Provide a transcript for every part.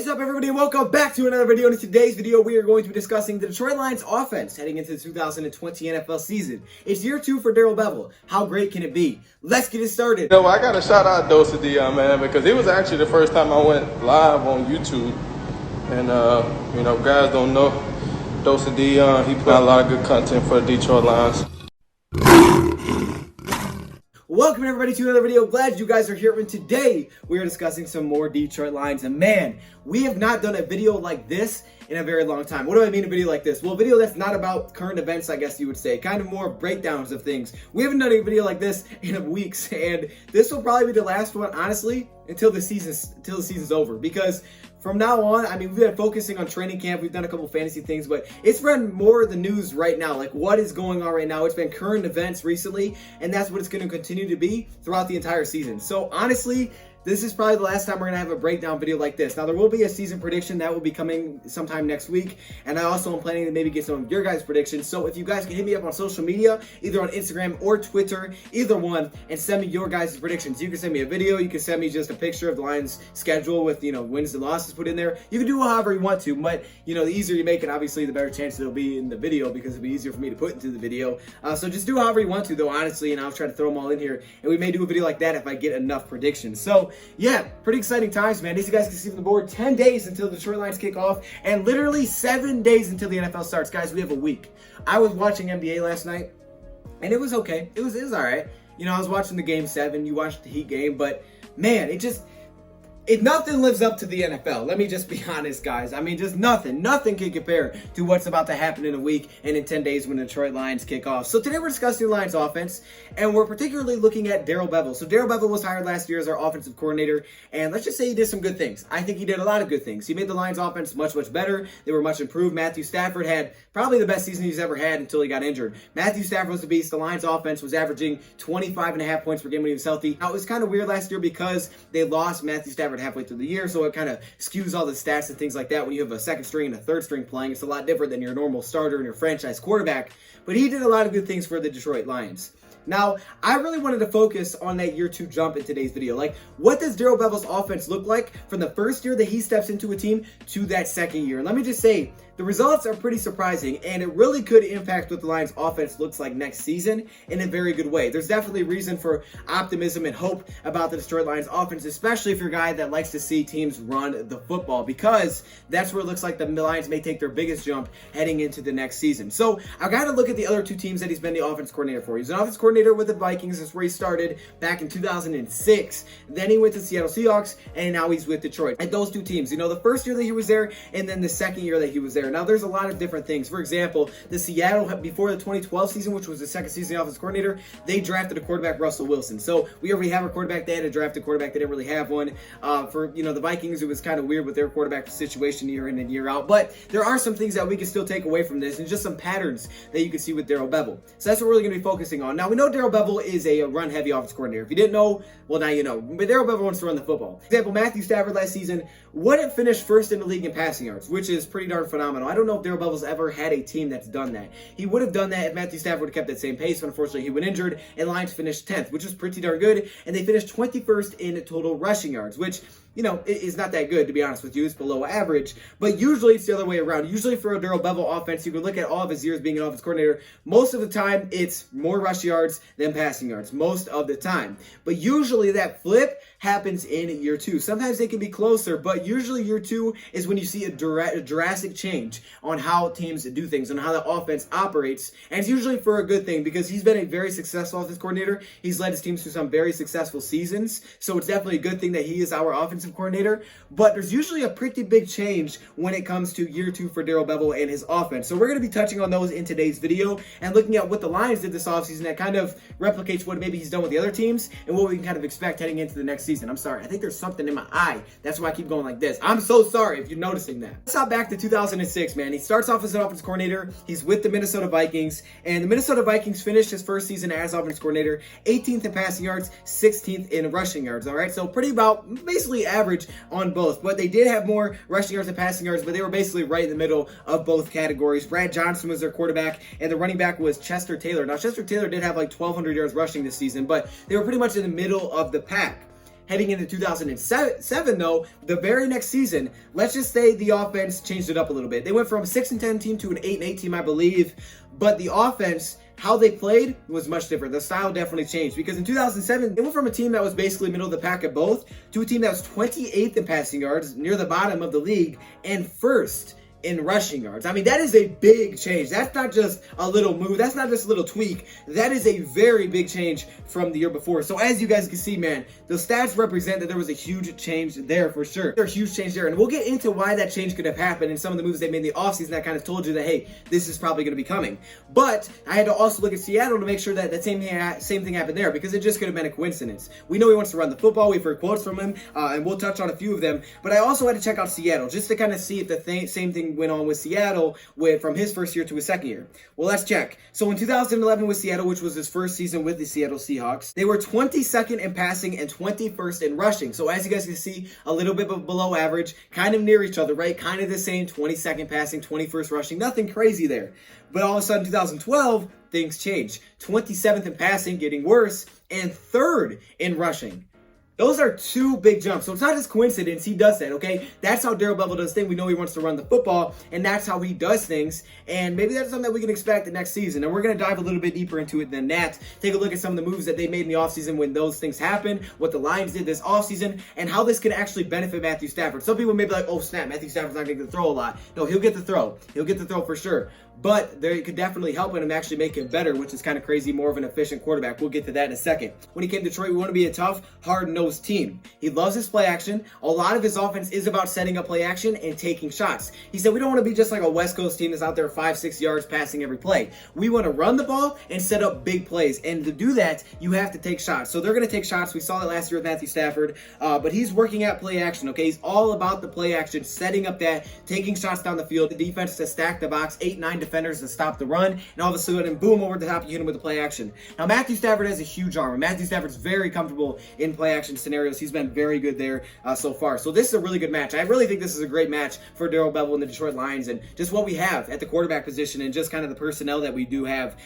up, everybody, and welcome back to another video. In today's video, we are going to be discussing the Detroit Lions offense heading into the 2020 NFL season. It's year 2 for Daryl Bevell. How great can it be? Let's get it started. I got to shout out DoseOfDion, man, because it was actually the first time I went live on YouTube. And, guys don't know DoseOfDion. He put out a lot of good content for the Detroit Lions. Welcome everybody to another video. Glad you guys are here, and today we are discussing some more Detroit Lions. And man, we have not done a video like this in a very long time. What do I mean a video like this? Well, a video that's not about current events, I guess you would say, kind of more breakdowns of things. We haven't done a video like this in weeks, and this will probably be the last one, honestly, until the season's over, because from now on, I mean, we've been focusing on training camp. We've done a couple fantasy things, but it's been more the news right now, like what is going on right now. It's been current events recently, and that's what it's going to continue to be throughout the entire season. So honestly, this is probably the last time we're going to have a breakdown video like this. Now, there will be a season prediction that will be coming sometime next week, and I also am planning to maybe get some of your guys' predictions. So if you guys can hit me up on social media, either on Instagram or Twitter, either one, and send me your guys' predictions. You can send me a video, you can send me just a picture of the Lions' schedule with, wins and losses put in there. You can do however you want to, but, the easier you make it, obviously, the better chance it'll be in the video, because it'll be easier for me to put into the video. So just do however you want to, though, honestly, and I'll try to throw them all in here, and we may do a video like that if I get enough predictions. So yeah, pretty exciting times, man. As you guys can see from the board, 10 days until the Detroit Lions kick off, and literally 7 days until the NFL starts. Guys, we have a week. I was watching NBA last night, and it was okay. It was all right. I was watching the Game 7. You watched the Heat game, but man, nothing lives up to the NFL. Let me just be honest, guys. I mean, just nothing can compare to what's about to happen in a week and in 10 days when the Detroit Lions kick off. So today we're discussing the Lions offense, and we're particularly looking at Darrell Bevell. So Darrell Bevell was hired last year as our offensive coordinator, and let's just say he did some good things. I think he did a lot of good things. He made the Lions offense much better. They were much improved. Matthew Stafford had probably the best season he's ever had until he got injured. Matthew Stafford was the beast. The Lions offense was averaging 25.5 points per game when he was healthy. Now, it was kind of weird last year because they lost Matthew Stafford halfway through the year, so it kind of skews all the stats and things like that when you have a second string and a third string playing. It's a lot different than your normal starter and your franchise quarterback, but he did a lot of good things for the Detroit Lions. Now, I really wanted to focus on that year 2 jump in today's video. Like, what does Darrell Bevell's offense look like from the first year that he steps into a team to that second year? And let me just say, the results are pretty surprising, and it really could impact what the Lions offense looks like next season in a very good way. There's definitely reason for optimism and hope about the Detroit Lions offense, especially if you're a guy that likes to see teams run the football, because that's where it looks like the Lions may take their biggest jump heading into the next season. So I got to look at the other 2 teams that he's been the offense coordinator for. He's an offense coordinator with the Vikings. That's where he started back in 2006. Then he went to Seattle Seahawks, and now he's with Detroit. And those 2 teams, the first year that he was there, and then the second year that he was there. Now, there's a lot of different things. For example, the Seattle, before the 2012 season, which was the second season of offense coordinator, they drafted a quarterback, Russell Wilson. So we already have a quarterback. They had to draft a quarterback. They didn't really have one. For the Vikings, it was kind of weird with their quarterback situation year in and year out. But there are some things that we can still take away from this, and just some patterns that you can see with Darrell Bevell. So that's what we're really going to be focusing on. Now, we know Darrell Bevell is a run-heavy offense coordinator. If you didn't know, well, now you know. But Darrell Bevell wants to run the football. For example, Matthew Stafford last season wouldn't finish first in the league in passing yards, which is pretty darn phenomenal. I don't know if Darrell Bevell's ever had a team that's done that. He would have done that if Matthew Stafford would have kept that same pace, but unfortunately he went injured, and Lions finished 10th, which is pretty darn good, and they finished 21st in total rushing yards, which it is not that good, to be honest with you. It's below average, but usually it's the other way around. Usually for a Darrell Bevell offense, you can look at all of his years being an offense coordinator. Most of the time, it's more rush yards than passing yards, most of the time. But usually that flip happens in year 2. Sometimes they can be closer, but usually year 2 is when you see a drastic change on how teams do things, on how the offense operates, and it's usually for a good thing, because he's been a very successful offense coordinator. He's led his teams through some very successful seasons, so it's definitely a good thing that he is our offensive coordinator. But there's usually a pretty big change when it comes to year 2 for Darrell Bevell and his offense. So we're going to be touching on those in today's video and looking at what the Lions did this offseason that kind of replicates what maybe he's done with the other teams and what we can kind of expect heading into the next season. I'm sorry, I think there's something in my eye. That's why I keep going like this. I'm so sorry if you're noticing that. Let's hop back to 2006, man. He starts off as an offense coordinator. He's with the Minnesota Vikings, and the Minnesota Vikings finished his first season as offense coordinator 18th in passing yards, 16th in rushing yards. All right, so pretty about basically average on both, but they did have more rushing yards and passing yards, but they were basically right in the middle of both categories. Brad Johnson was their quarterback, and the running back was Chester Taylor. Now, Chester Taylor did have like 1,200 yards rushing this season, but they were pretty much in the middle of the pack. heading into 2007 though, the very next season, let's just say the offense changed it up a little bit. They went from a 6-10 team to an 8-8 team, I believe, but the offense, how they played was much different. The style definitely changed because in 2007, they went from a team that was basically middle of the pack at both to a team that was 28th in passing yards, near the bottom of the league, and first in rushing yards. I mean, that is a big change. That's not just a little move. That's not just a little tweak. That is a very big change from the year before. So as you guys can see, man, the stats represent that there was a huge change there for sure. There's a huge change there. And we'll get into why that change could have happened and some of the moves they made in the offseason that kind of told you that, hey, this is probably going to be coming. But I had to also look at Seattle to make sure that the same thing happened there, because it just could have been a coincidence. We know he wants to run the football. We've heard quotes from him, and we'll touch on a few of them. But I also had to check out Seattle just to kind of see if the same thing went on with Seattle from his first year to his second year. Well, let's check. So in 2011 with Seattle, which was his first season with the Seattle Seahawks, they were 22nd in passing and 21st in rushing. So as you guys can see, a little bit below average, kind of near each other, right? Kind of the same, 22nd passing, 21st rushing, nothing crazy there. But all of a sudden, 2012, things changed. 27th in passing, getting worse, and 3rd in rushing. Those are two big jumps. So it's not just coincidence. He does that, okay? That's how Daryl Bevell does things. We know he wants to run the football, and that's how he does things. And maybe that's something that we can expect the next season. And we're going to dive a little bit deeper into it than that. Take a look at some of the moves that they made in the offseason when those things happened, what the Lions did this offseason, and how this can actually benefit Matthew Stafford. Some people may be like, oh, snap, Matthew Stafford's not going to get to throw a lot. No, he'll get the throw. He'll get the throw for sure. But it could definitely help him and actually make him better, which is kind of crazy, more of an efficient quarterback. We'll get to that in a second. When he came to Detroit, we want to be a tough, hard-nosed team. He loves his play action. A lot of his offense is about setting up play action and taking shots. He said, we don't want to be just like a West Coast team that's out there 5-6 yards passing every play. We want to run the ball and set up big plays. And to do that, you have to take shots. So they're going to take shots. We saw that last year with Matthew Stafford. But he's working at play action, okay? He's all about the play action, setting up that, taking shots down the field. The defense to stack the box, 8-9 defenders to stop the run, and all of a sudden, boom, over the top, you hit him with the play action. Now, Matthew Stafford has a huge arm, and Matthew Stafford's very comfortable in play action scenarios. He's been very good there so far. So this is a really good match. I really think this is a great match for Darrell Bevell and the Detroit Lions, and just what we have at the quarterback position, and just kind of the personnel that we do have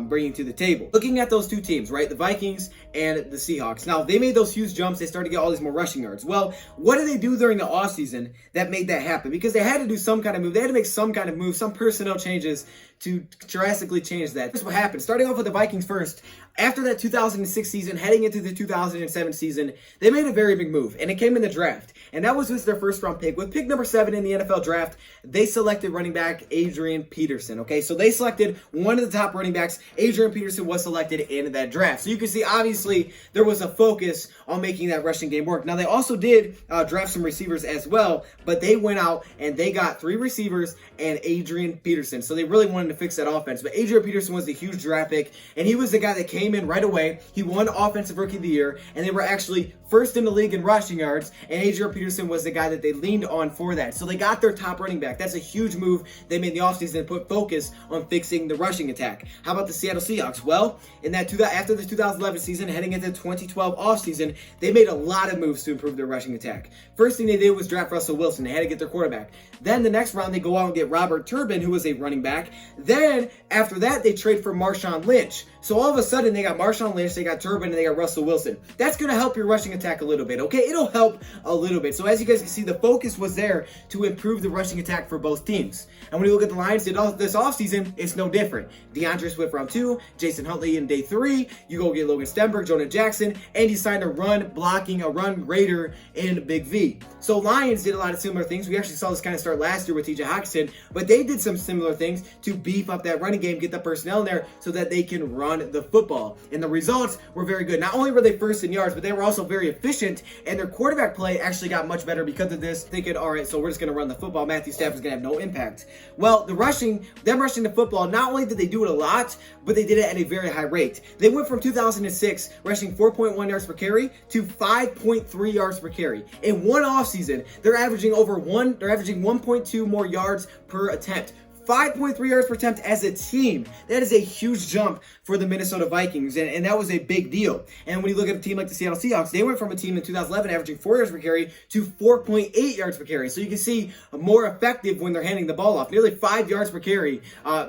bringing to the table. Looking at those two teams, right, the Vikings and the Seahawks. Now, they made those huge jumps. They started to get all these more rushing yards. Well, what did they do during the offseason that made that happen? Because they had to do some kind of move. They had to make some kind of move, some personnel changes to drastically change that. This is what happened. Starting off with the Vikings first, after that 2006 season, heading into the 2007 season, they made a very big move, and it came in the draft. And that was with their first round pick. With pick number 7 in the NFL draft, they selected running back Adrian Peterson, okay? So they selected one of the top running backs. Adrian Peterson was selected in that draft. So you can see, obviously, there was a focus on making that rushing game work. Now, they also did draft some receivers as well, but they went out and they got 3 receivers and Adrian Peterson. So they really wanted to fix that offense. But Adrian Peterson was a huge draft pick, and he was the guy that came in right away. He won Offensive Rookie of the Year, and they were actually first in the league in rushing yards, and Adrian Peterson was the guy that they leaned on for that. So they got their top running back. That's a huge move they made in the offseason and put focus on fixing the rushing attack. How about the Seattle Seahawks? Well, after the 2011 season, heading into the 2012 offseason, they made a lot of moves to improve their rushing attack. First thing they did was draft Russell Wilson. They had to get their quarterback. Then the next round, they go out and get Robert Turbin, who was a running back. Then, after that, they trade for Marshawn Lynch. So all of a sudden, they got Marshawn Lynch, they got Turbin, and they got Russell Wilson. That's going to help your rushing attack a little bit, okay? It'll help a little bit. So as you guys can see, the focus was there to improve the rushing attack for both teams. And when you look at the Lions this offseason, it's no different. DeAndre Swift round 2, Jason Huntley in day 3. You go get Logan Stenberg, Jonah Jackson, and you signed a run grader in Big V. So Lions did a lot of similar things. We actually saw this kind of start last year with TJ Hockenson, but they did some similar things to beef up that running game, get the personnel in there so that they can run the football. And the results were very good. Not only were they first in yards, but they were also very efficient, and their quarterback play actually got much better because of this. Thinking, all right, so we're just going to run the football. Matthew Stafford's going to have no impact. Well, them rushing the football, not only did they do it a lot, but they did it at a very high rate. They went from 2006 rushing 4.1 yards per carry to 5.3 yards per carry. In one offseason, they're averaging 1.2 more yards per attempt. 5.3 yards per attempt as a team. That is a huge jump for the Minnesota Vikings, and that was a big deal. And when you look at a team like the Seattle Seahawks, they went from a team in 2011 averaging 4 yards per carry to 4.8 yards per carry. So you can see more effective when they're handing the ball off. Nearly 5 yards per carry.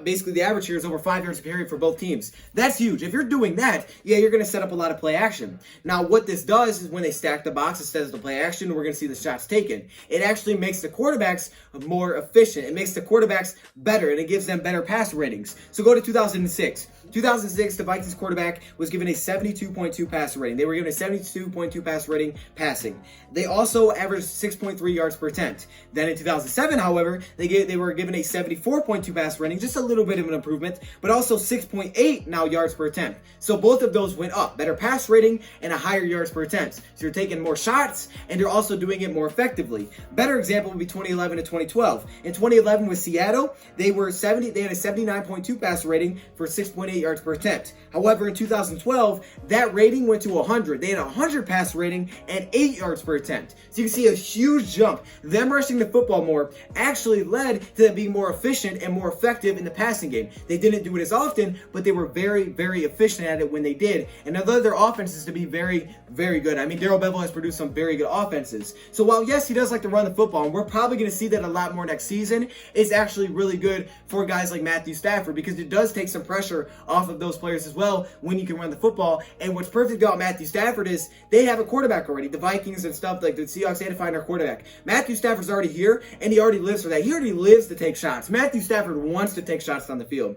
Basically, the average here is over 5 yards per carry for both teams. That's huge. If you're doing that, yeah, you're going to set up a lot of play action. Now, what this does is when they stack the box instead of the play action, we're going to see the shots taken. It actually makes the quarterbacks more efficient. It makes the quarterbacks better, and it gives them better pass ratings. So go to 2006. 2006, the Vikings quarterback was given a 72.2 passer rating. They were given a 72.2 passer rating passing. They also averaged 6.3 yards per attempt. Then in 2007, however, they were given a 74.2 passer rating, just a little bit of an improvement, but also 6.8 now yards per attempt. So both of those went up. Better pass rating and a higher yards per attempt. So you're taking more shots and you're also doing it more effectively. Better example would be 2011 to 2012. In 2011 with Seattle, they had a 79.2 passer rating for 6.8 yards per attempt. However, in 2012, that rating went to 100. They had a 100 pass rating and 8 yards per attempt. So you can see a huge jump. Them rushing the football more actually led to them being more efficient and more effective in the passing game. They didn't do it as often, but they were very, very efficient at it when they did. And although their offenses to be very, very good. I mean, Darrell Bevell has produced some very good offenses. So while, yes, he does like to run the football, and we're probably going to see that a lot more next season, it's actually really good for guys like Matthew Stafford because it does take some pressure off of those players as well when you can run the football. And what's perfect about Matthew Stafford is they have a quarterback already. The Vikings and stuff, like the Seahawks, they had to find our quarterback. Matthew Stafford's already here, and he already lives for that. He already lives to take shots. Matthew Stafford wants to take shots on the field.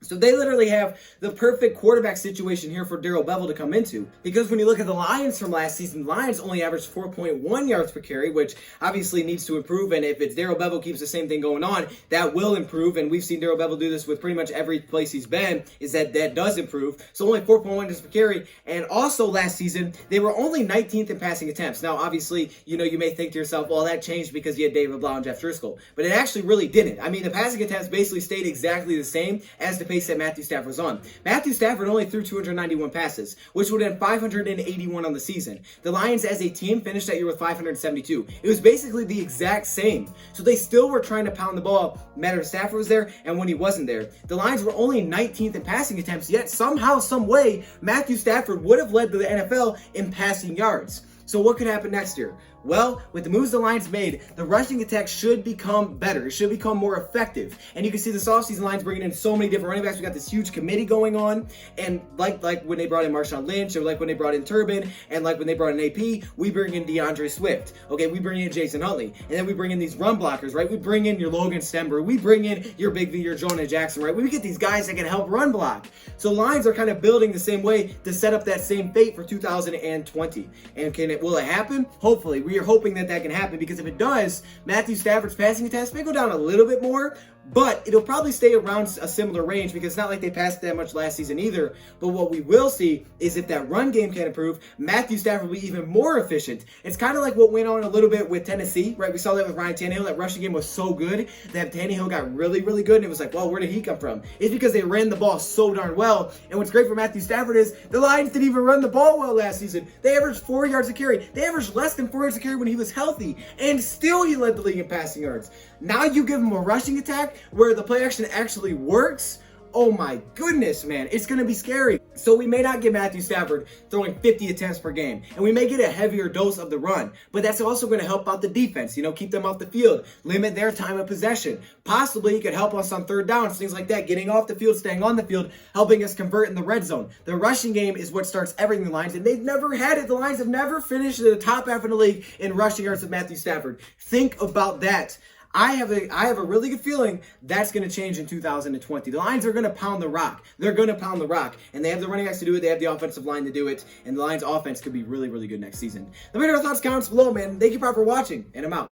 So they literally have the perfect quarterback situation here for Daryl Bevell to come into. Because when you look at the Lions from last season, the Lions only averaged 4.1 yards per carry, which obviously needs to improve. And if it's Daryl Bevell keeps the same thing going on, that will improve. And we've seen Daryl Bevell do this with pretty much every place he's been, is that does improve. So only 4.1 yards per carry. And also last season, they were only 19th in passing attempts. Now, obviously, you may think to yourself, well, that changed because you had David Blau and Jeff Driscoll. But it actually really didn't. I mean, the passing attempts basically stayed exactly the same as the pace that Matthew Stafford was on. Matthew Stafford only threw 291 passes, which would have been 581 on the season. The Lions as a team finished that year with 572. It was basically the exact same. So they still were trying to pound the ball, no matter if Stafford was there and when he wasn't there. The Lions were only 19th in passing attempts, yet somehow, some way, Matthew Stafford would have led the NFL in passing yards. So what could happen next year? Well, with the moves the Lions made, the rushing attack should become better. It should become more effective. And you can see this offseason Lions bringing in so many different running backs. We got this huge committee going on. And like when they brought in Marshawn Lynch, or like when they brought in Turbin, and like when they brought in AP, we bring in DeAndre Swift. Okay, we bring in Jason Huntley. And then we bring in these run blockers, right? We bring in your Logan Stember. We bring in your Big V, your Jonah Jackson, right? We get these guys that can help run block. So Lions are kind of building the same way to set up that same fate for 2020. And will it happen? Hopefully. We are hoping that can happen, because if it does, Matthew Stafford's passing attempts may go down a little bit more, but it'll probably stay around a similar range, because it's not like they passed that much last season either. But what we will see is if that run game can improve, Matthew Stafford will be even more efficient. It's kind of like what went on a little bit with Tennessee, right? We saw that with Ryan Tannehill. That rushing game was so good that Tannehill got really, really good, and it was like, well, where did he come from? It's because they ran the ball so darn well. And what's great for Matthew Stafford is the Lions didn't even run the ball well last season. They averaged 4 yards a carry. They averaged less than 4 yards a carry when he was healthy, and still he led the league in passing yards. Now you give him a rushing attack where the play action actually works. Oh my goodness, man, it's going to be scary. So we may not get Matthew Stafford throwing 50 attempts per game, and we may get a heavier dose of the run, but that's also going to help out the defense, keep them off the field, limit their time of possession. Possibly he could help us on third downs, things like that, getting off the field, staying on the field, helping us convert in the red zone. The rushing game is what starts everything in the Lions, and they've never had it. The Lions have never finished in the top half of the league in rushing yards with Matthew Stafford. Think about that. I have a really good feeling that's going to change in 2020. The Lions are going to pound the rock. They're going to pound the rock. And they have the running backs to do it. They have the offensive line to do it. And the Lions offense could be really, really good next season. Let me know your thoughts, comments below, man. Thank you for watching, and I'm out.